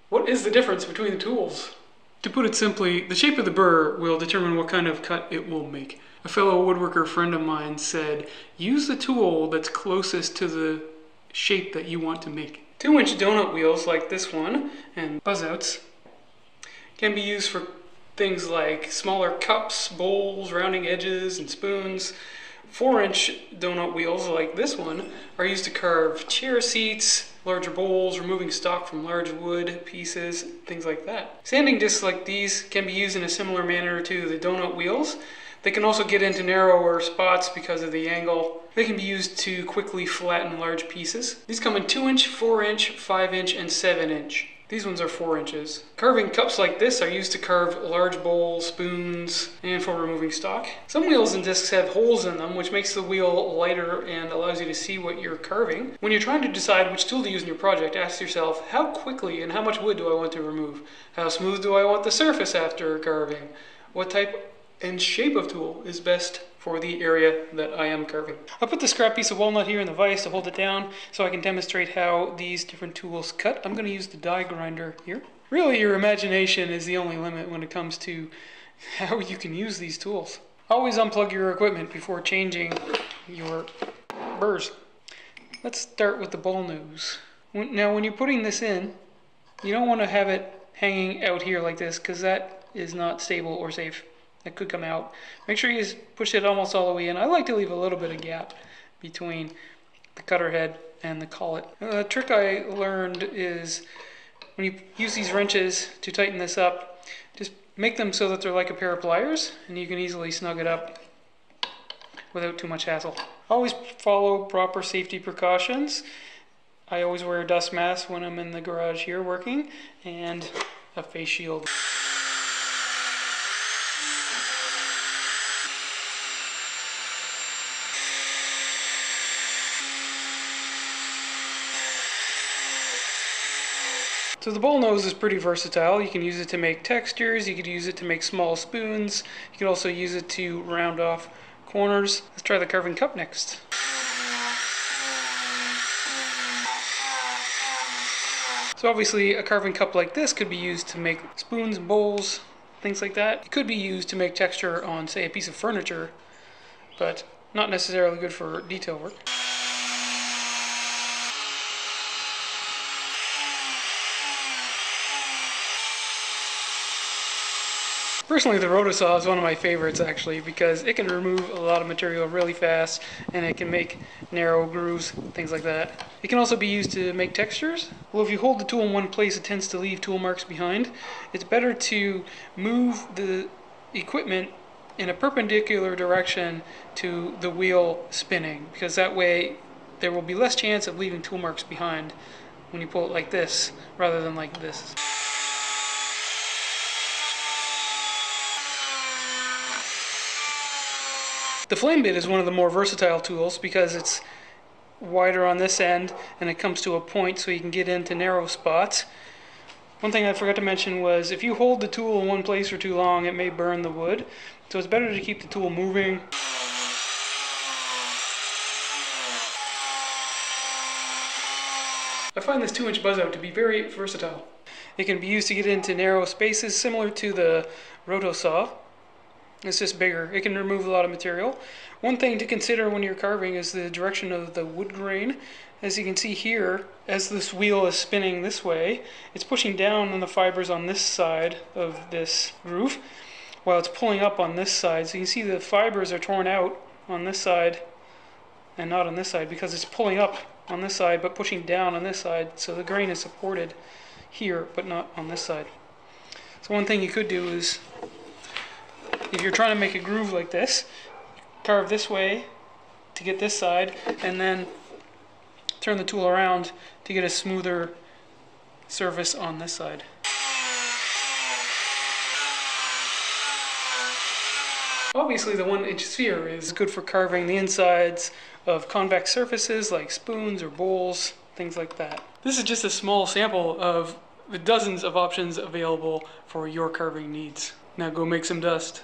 What is the difference between the tools? To put it simply, the shape of the burr will determine what kind of cut it will make. A fellow woodworker friend of mine said, use the tool that's closest to the shape that you want to make. 2-inch donut wheels like this one and buzzouts can be used for things like smaller cups, bowls, rounding edges, and spoons. 4-inch donut wheels like this one are used to carve chair seats, larger bowls, removing stock from large wood pieces, things like that. Sanding discs like these can be used in a similar manner to the donut wheels. They can also get into narrower spots because of the angle. They can be used to quickly flatten large pieces. These come in 2-inch, 4-inch, 5-inch, and 7-inch. These ones are 4 inches. Carving cups like this are used to carve large bowls, spoons, and for removing stock. Some wheels and discs have holes in them, which makes the wheel lighter and allows you to see what you're carving. When you're trying to decide which tool to use in your project, ask yourself, how quickly and how much wood do I want to remove? How smooth do I want the surface after carving? What type and shape of tool is best for the area that I am carving. I put the scrap piece of walnut here in the vise to hold it down so I can demonstrate how these different tools cut. I'm going to use the die grinder here. Really, your imagination is the only limit when it comes to how you can use these tools. Always unplug your equipment before changing your burrs. Let's start with the bowl nose. Now when you're putting this in, you don't want to have it hanging out here like this because that is not stable or safe. It could come out. Make sure you push it almost all the way in. I like to leave a little bit of gap between the cutter head and the collet. A trick I learned is when you use these wrenches to tighten this up, just make them so that they're like a pair of pliers and you can easily snug it up without too much hassle. Always follow proper safety precautions. I always wear a dust mask when I'm in the garage here working and a face shield. So the bowl nose is pretty versatile. You can use it to make textures, you could use it to make small spoons, you could also use it to round off corners. Let's try the carving cup next. So obviously a carving cup like this could be used to make spoons, bowls, things like that. It could be used to make texture on, say, a piece of furniture, but not necessarily good for detail work. Personally, the Rotosaw is one of my favorites actually because it can remove a lot of material really fast and it can make narrow grooves, things like that. It can also be used to make textures. Well, if you hold the tool in one place, it tends to leave tool marks behind. It's better to move the equipment in a perpendicular direction to the wheel spinning because that way there will be less chance of leaving tool marks behind when you pull it like this rather than like this. The flame bit is one of the more versatile tools because it's wider on this end and it comes to a point so you can get into narrow spots. One thing I forgot to mention was if you hold the tool in one place for too long, it may burn the wood. So it's better to keep the tool moving. I find this 2-inch buzzout to be very versatile. It can be used to get into narrow spaces similar to the Rotosaw. It's just bigger. It can remove a lot of material. One thing to consider when you're carving is the direction of the wood grain. As you can see here, as this wheel is spinning this way, it's pushing down on the fibers on this side of this groove, while it's pulling up on this side. So you can see the fibers are torn out on this side and not on this side because it's pulling up on this side but pushing down on this side. So the grain is supported here but not on this side. So one thing you could do is, if you're trying to make a groove like this, carve this way to get this side and then turn the tool around to get a smoother surface on this side. Obviously the 1-inch sphere is good for carving the insides of convex surfaces like spoons or bowls, things like that. This is just a small sample of the dozens of options available for your carving needs. Now go make some dust.